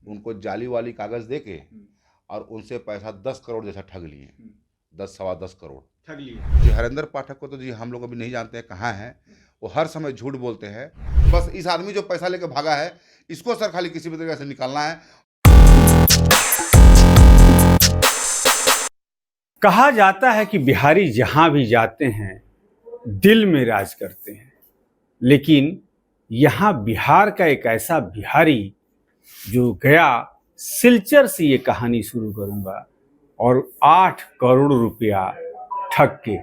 उनको जाली वाली कागज दे के और उनसे पैसा 10 करोड़ जैसा ठग लिए। 10 सवा 10 करोड़ ठग लिए। जी हरेंद्र पाठक को तो जी हम लोग अभी नहीं जानते हैं कहाँ हैं। वो हर समय झूठ बोलते हैं। बस इस आदमी जो पैसा लेके भागा है, इसको सर खाली किसी भी तरीके से निकालना है। कहा जाता है कि बिहारी जहां भी जाते हैं दिल में राज करते हैं, लेकिन यहाँ बिहार का एक ऐसा बिहारी जो गया, सिलचर से ये कहानी शुरू करूंगा, और 8 करोड़ रुपया ठग के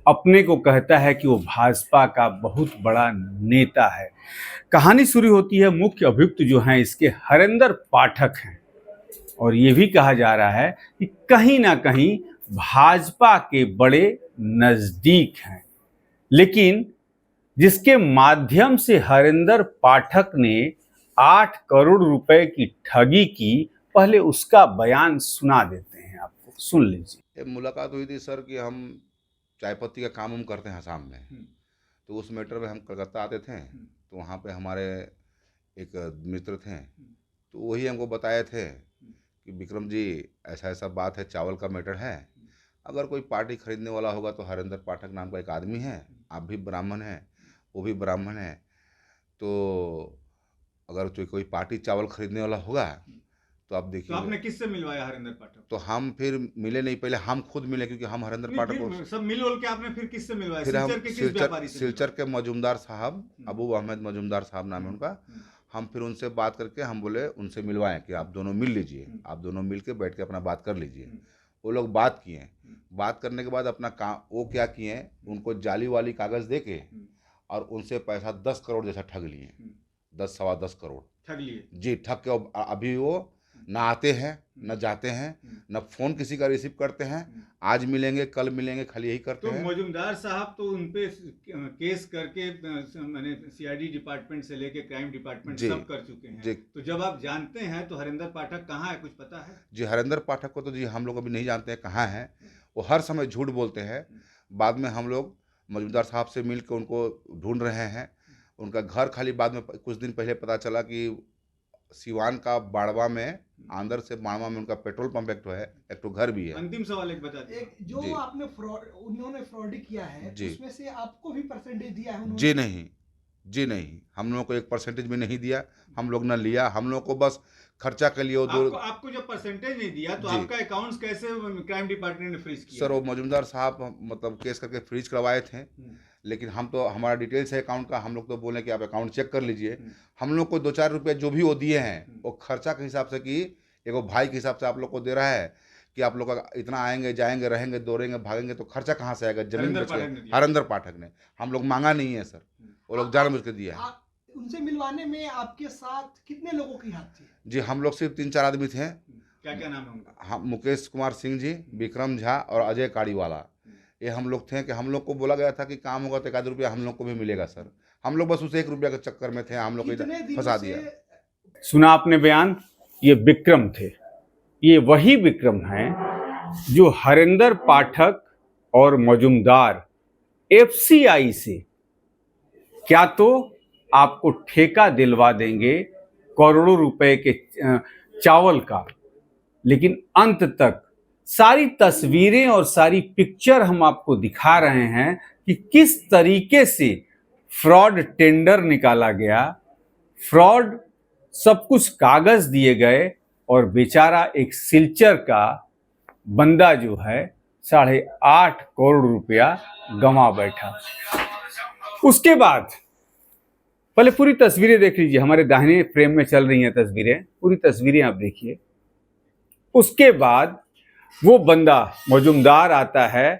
अपने को कहता है कि वो भाजपा का बहुत बड़ा नेता है। कहानी शुरू होती है, मुख्य अभियुक्त जो हैं इसके हरेंद्र पाठक हैं, और ये भी कहा जा रहा है कि कहीं ना कहीं भाजपा के बड़े नजदीक हैं। लेकिन जिसके माध्यम से हरेंद्र पाठक ने 8 करोड़ रुपए की ठगी की, पहले उसका बयान सुना देते हैं आपको, सुन लीजिए। मुलाकात हुई थी सर कि हम चाय पत्ती का काम करते हैं आसाम में, तो उस मैटर में हम कलकत्ता आते थे, तो वहाँ पे हमारे एक मित्र थे, तो वही हमको बताए थे कि विक्रम जी ऐसा ऐसा बात है, चावल का मैटर है, अगर कोई पार्टी खरीदने वाला होगा तो हरेंद्र पाठक नाम का एक आदमी है, आप भी ब्राह्मण हैं, वो भी ब्राह्मण है, तो अगर तो कोई पार्टी चावल खरीदने वाला होगा तो आप देखिए। तो आपने किससे मिलवाया हरेंद्र पाठक? तो हम फिर मिले नहीं, पहले हम खुद मिले, क्योंकि हम हरेंद्र पाठक को सब मिल के आपने फिर किससे मिलवाया? फिर हम सिलचर के किस व्यापारी से? सिलचर के मजूमदार साहब, अबू अहमद मजूमदार साहब नाम है उनका। हम फिर उनसे बात करके हम बोले उनसे मिलवाएं कि आप दोनों मिल लीजिए, आप दोनों मिल के बैठ के अपना बात कर लीजिए। वो लोग बात किए, बात करने के बाद अपना काम वो क्या किए, उनको जाली वाली कागज दे के और उनसे पैसा 10 करोड़ जैसा ठग लिए। 10 सवा 10 करोड़ ठग लिए जी। ठग के अभी वो ना आते हैं, न जाते हैं, न फोन किसी का रिसीव करते हैं, आज मिलेंगे कल मिलेंगे, खाली यही करते हैं। तो मजूमदार साहब तो उनपे केस करके मैंने सीआईडी डिपार्टमेंट से लेके क्राइम डिपार्टमेंट सब कर चुके हैं। तो जब आप जानते हैं तो हरेंद्र पाठक कहाँ है, कुछ पता है? जी हरेंद्र पाठक को तो जी हम लोग अभी नहीं जानते हैं कहाँ हैं। वो हर समय झूठ बोलते हैं। बाद में हम लोग मजूमदार साहब से मिल के उनको ढूंढ रहे हैं। उनका घर खाली बाद में कुछ दिन पहले पता चला कि सिवान का बाड़वा में, आंध्र से बाड़वा में उनका पेट्रोल पंप एक तो घर भी है। अंतिम सवाल एक बता दीजिए, जो आपने उन्होंने फ्रॉड किया है, उसमें से आपको भी परसेंटेज दिया है उन्होंने? जी नहीं, हम लोगों को 1% भी नहीं दिया, हम लोग न लिया। हम लोग को बस खर्चा के लिए आपको जब परसेंटेज नहीं दिया तो आपका अकाउंट्स कैसे क्राइम डिपार्टमेंट ने फ्रीज किया? सर वो मजूमदार साहब मतलब केस करके फ्रीज करवाए थे, लेकिन हम तो हमारा डिटेल्स है अकाउंट का, हम लोग तो बोले कि आप अकाउंट चेक कर लीजिए। हम लोग को 2-4 रुपये जो भी वो दिए हैं वो खर्चा के हिसाब से, कि एगो भाई के हिसाब से आप लोग को दे रहा है कि आप लोग का इतना आएंगे जाएंगे रहेंगे दौड़ेंगे भागेंगे, तो खर्चा कहाँ से आएगा? जमीन बेच के हरेंद्र पाठक ने, हम लोग मांगा नहीं है सर, वो लोग जानबूझ के दिया है। उनसे मिलवाने में आपके साथ कितने लोगों की हाथ थी? जी हम लोग सिर्फ 3-4 आदमी थे। क्या नाम है उनका? हम मुकेश कुमार सिंह जी, विक्रम झा और अजय काड़ीवाला, ये हम लोग थे। कि हम लोग को बोला गया था कि काम होगा तो 1 रुपया हम लोग को भी मिलेगा सर। हम लोग बस उस 1 रुपया के चक्कर में थे, हम लोग को फंसा दिया। सुना आपने बयान, ये विक्रम थे, ये वही विक्रम हैं जो हरेंद्र पाठक और मजूमदार एफसीआई से क्या तो आपको ठेका दिलवा देंगे करोड़ों रुपए के चावल का, लेकिन अंत तक सारी तस्वीरें और सारी पिक्चर हम आपको दिखा रहे हैं कि किस तरीके से फ्रॉड टेंडर निकाला गया, फ्रॉड सब कुछ कागज दिए गए, और बेचारा एक सिलचर का बंदा जो है 8.5 करोड़ रुपया गंवा बैठा। उसके बाद पहले पूरी तस्वीरें देख लीजिए, हमारे दाहिने फ्रेम में चल रही हैं तस्वीरें, पूरी तस्वीरें आप देखिए। उसके बाद वो बंदा मजूमदार आता है,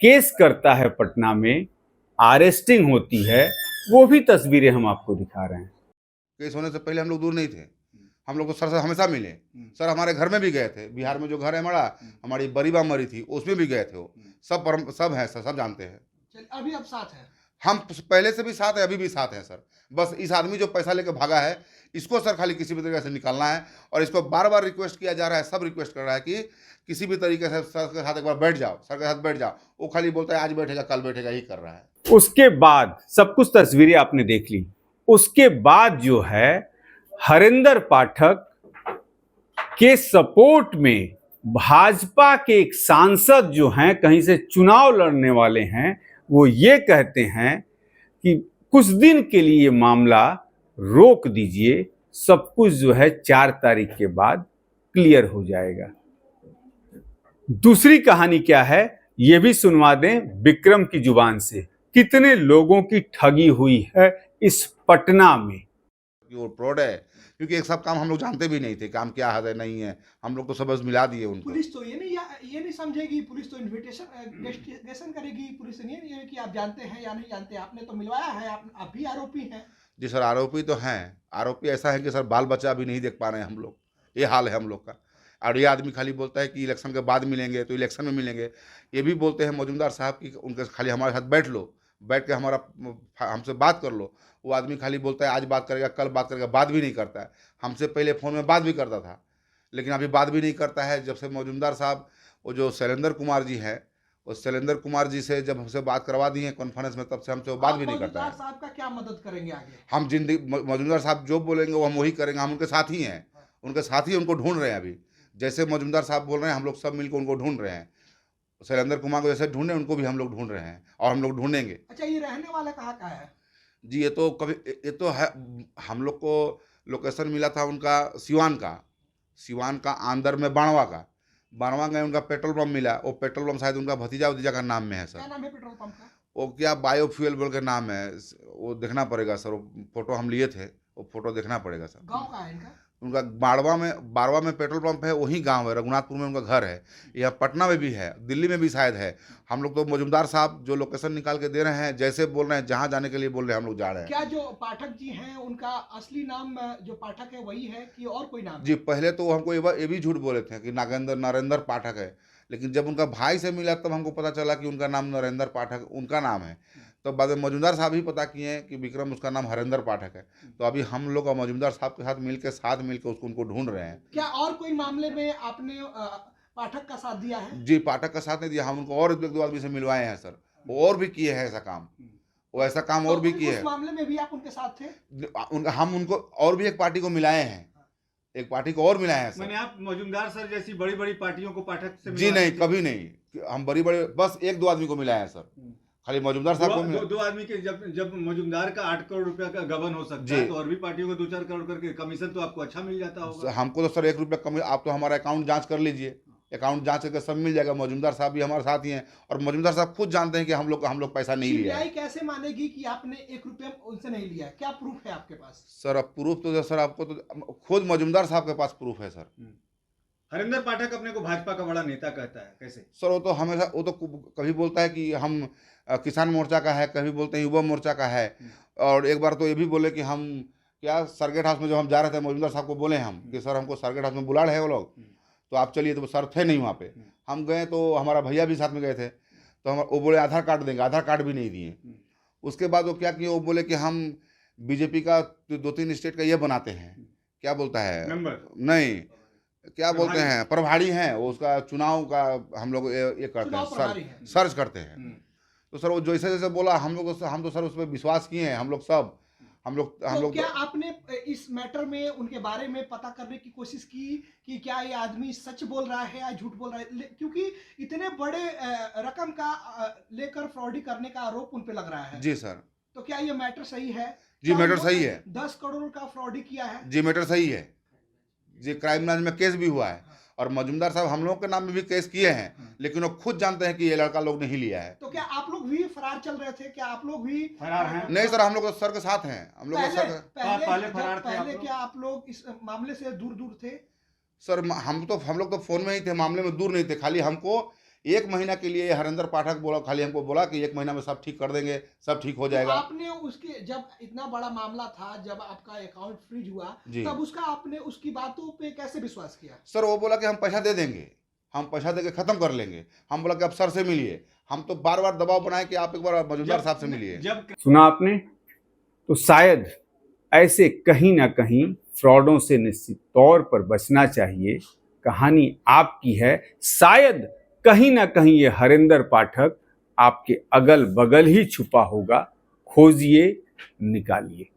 केस करता है पटना में, अरेस्टिंग होती है, वो भी तस्वीरें हम आपको दिखा रहे हैं। केस होने से पहले हम लोग दूर नहीं थे, हम लोग तो सर से हमेशा मिले। सर हमारे घर में भी गए थे, बिहार में जो घर है हमारा, हमारी बरीबा मरी थी उसमें भी गए थे। वो सब हैं सर, सब जानते हैं। अभी आप साथ हैं? हम पहले से भी साथ है, अभी भी साथ हैं सर। बस इस आदमी जो पैसा लेके भागा है, इसको सर खाली किसी भी तरीके से निकालना है। और इसको बार बार रिक्वेस्ट किया जा रहा है, सब रिक्वेस्ट कर रहा है कि किसी भी तरीके से सर के साथ एक बार बैठ जाओ, सर के साथ बैठ जाओ। वो खाली बोलता है आज बैठेगा कल बैठेगा, ही कर रहा है। उसके बाद सब कुछ तस्वीरें आपने देख ली। उसके बाद जो है हरेंद्र पाठक के सपोर्ट में भाजपा के एक सांसद जो हैं, कहीं से चुनाव लड़ने वाले हैं, वो ये कहते हैं कि कुछ दिन के लिए मामला रोक दीजिए, सब कुछ जो है 4 तारीख के बाद क्लियर हो जाएगा। दूसरी कहानी क्या है ये भी सुनवा दें विक्रम की जुबान से। कितने लोगों की ठगी हुई है इस पटना में। वो फ्रॉड है, क्योंकि एक सब काम हम लोग जानते भी नहीं थे, काम क्या है नहीं है, हम लोग तो सब बस मिला दिए उनको। पुलिस तो ये नहीं समझेगी, पुलिस तो इन्विटेशन करेगी, पुलिस नहीं है कि आप जानते हैं या नहीं जानते, आपने तो मिलवाया है, आप भी आरोपी हैं। जी सर, आरोपी तो हैं। आरोपी ऐसा है कि सर बाल बच्चा भी नहीं देख पा रहे हैं हम लोग, ये हाल है हम लोग का। और ये आदमी खाली बोलता है कि इलेक्शन के बाद मिलेंगे, तो इलेक्शन में मिलेंगे। ये भी बोलते हैं मजुमदार साहब की उनके खाली हमारे साथ बैठ लो, बैठ के हमसे बात कर लो। वो आदमी खाली बोलता है आज बात करेगा, कल बात करेगा, बात भी नहीं करता है। हमसे पहले फ़ोन में बात भी करता था, लेकिन अभी बात भी नहीं करता है। जब से मजुमदार साहब, वो जो शैलेंद्र कुमार जी हैं, उस शैलेंद्र कुमार जी से जब हमसे बात करवा दी है कॉन्फ्रेंस में, तब से हमसे वो बात भी नहीं करता है। मजुमदार साहब का क्या मदद करेंगे आगे? हम जिंदगी मजुमदार साहब जो बोलेंगे वो हम वही करेंगे। हम उनके साथ ही हैं, उनके साथ ही उनको ढूंढ रहे हैं। अभी जैसे मजुमदार साहब बोल रहे हैं, हम लोग सब मिलकर उनको ढूंढ रहे हैं। शैलेंद्र कुमार को जैसे ढूंढे, उनको भी हम लोग ढूंढ रहे हैं और हम लोग ढूंढेंगे। अच्छा, ये रहने वाला कहाँ का है? जी, ये तो है, हम लोग को लोकेशन मिला था उनका सिवान का अंदर में बाणवा गए, उनका पेट्रोल पंप मिला। वो पेट्रोल पंप शायद उनका भतीजा का नाम में है सर। क्या नाम है पेट्रोल पंप का? वो क्या बायोफ्यूल बोल के नाम है, वो देखना पड़ेगा सर। वो फोटो हम लिए थे, वो फोटो देखना पड़ेगा सर। गाँव का है इनका? उनका बारवा में पेट्रोल पंप है, वही गांव है, रघुनाथपुर में उनका घर है। यह पटना में भी है, दिल्ली में भी शायद है। हम लोग तो मजुमदार साहब जो लोकेशन निकाल के दे रहे हैं, जैसे बोल रहे हैं, जहां जाने के लिए बोल रहे हैं, हम लोग जा रहे हैं। क्या जो पाठक जी हैं उनका असली नाम जो पाठक है वही है कि और कोई नाम? जी, पहले तो हमको ये भी झूठ बोले थे कि नरेंद्र पाठक है, लेकिन जब उनका भाई से मिला तब हमको पता चला कि उनका नाम नरेंद्र पाठक उनका नाम है। तो बाद में मजुमदार साहब ही पता किए हैं कि विक्रम उसका नाम हरेंद्र पाठक है। तो अभी हम लोग और मजुमदार साहब के साथ मिलकर उनको ढूंढ रहे हैं। क्या और कोई मामले में आपने पाठक का साथ दिया है? जी, पाठक का साथ नहीं दिया, हम उनको और 1-2 आदमी से मिलवाए हैं सर। वो और भी किए हैं ऐसा काम, वो ऐसा काम और भी किए हैं। उस मामले में भी आप उनके साथ थे? हम उनको और भी एक पार्टी को मिलाए हैं, एक पार्टी को और मिलाए हैं सर। मैंने आप मजुमदार सर जैसी बड़ी बड़ी पार्टियों को पाठक से? जी नहीं, कभी नहीं। हम बड़ी बस 1-2 आदमी को मिलाए हैं सर, खाली मजुमदार साहब को। दो आदमी के जब मजुमदार का 8 करोड़ रुपया का गबन हो सकता है, तो और भी पार्टियों को 2-4 करोड़ करके कमीशन तो आपको अच्छा मिल जाता होगा। हमको तो सर 1 रुपया कम। आप तो हमारा अकाउंट जांच कर लीजिए, अकाउंट जांच करके सब मिल जाएगा। मजुमदार साहब भी हमारे साथ ही हैं, और मजुमदार साहब खुद जानते हैं कि हम लोग पैसा नहीं लिया है। कैसे मानेगी कि आपने 1 रुपया उनसे नहीं लिया? क्या प्रूफ है आपके पास? सर अब प्रूफ तो सर आपको तो खुद मजुमदार साहब के पास प्रूफ है सर। हरेंद्र पाठक अपने को भाजपा का बड़ा नेता कहता है, कैसे? सर वो तो कभी बोलता है कि हम किसान मोर्चा का है, कभी बोलते हैं युवा मोर्चा का है। और एक बार तो ये भी बोले कि हम क्या सरगेट हाउस में जब हम जा रहे थे, मजुमदार साहब को बोले हम कि सर हमको सरगेट हाउस में बुला रहे हैं वो लोग, तो आप चलिए। तो सर थे नहीं वहाँ पे, हम गए तो हमारा भैया भी साथ में गए थे। तो वो बोले आधार कार्ड देंगे, आधार कार्ड भी नहीं दिए। उसके बाद वो क्या किए, वो बोले कि हम बीजेपी का 2-3 स्टेट का ये बनाते हैं, क्या बोलता है, नहीं क्या बोलते हैं, प्रभारी हैं वो, उसका चुनाव का हम लोग ये करते हैं, सर्च करते हैं। तो सर वो जैसे जैसे बोला, हम तो सर उस पर विश्वास किए हैं। हम लोग क्या आपने इस मैटर में उनके बारे में पता करने की कोशिश की कि क्या ये आदमी सच बोल रहा है या झूठ बोल रहा है? क्योंकि इतने बड़े रकम का लेकर फ्रॉडी करने का आरोप उन पे लग रहा है। जी सर। तो क्या ये मैटर सही है? जी मैटर सही है। 10 करोड़ का फ्रॉडी किया है? जी मैटर सही है जी। क्राइम ब्रांच में केस भी हुआ है, और मजुमदार साहब हम लोगों के नाम में भी केस किए हैं, लेकिन वो खुद जानते हैं कि ये लड़का लोग नहीं लिया है। तो क्या आप लोग भी फरार चल रहे थे? क्या आप लोग भी फरार हैं? नहीं सर, हम लोग तो सर के साथ हैं। हम लोग पहले क्या आप लोग इस मामले से दूर थे? सर हम लोग तो फोन में ही थे, मामले में दूर नहीं थे। खाली हमको 1 महीना के लिए हरेंद्र पाठक बोला, खाली हमको बोला कि 1 महीना में सब ठीक कर देंगे, सब ठीक हो जाएगा। तो आपने उसके, जब इतना बड़ा मामला था, जब आपका अकाउंट फ्रीज हुआ, तब आपने उसकी बातों पे कैसे विश्वास किया? सर वो बोला कि हम पैसा दे देंगे, हम पैसा देके खत्म कर लेंगे। हम बोला कि आप सर से मिलिए। हम तो बार दबाव बनाए कि आप एक बार मजुमदार साहब से मिलिए। सुना आपने? तो शायद ऐसे कहीं ना कहीं फ्रॉडों से निश्चित तौर पर बचना चाहिए। कहानी आपकी है, शायद कहीं ना कहीं ये हरेंद्र पाठक आपके अगल बगल ही छुपा होगा। खोजिए, निकालिए।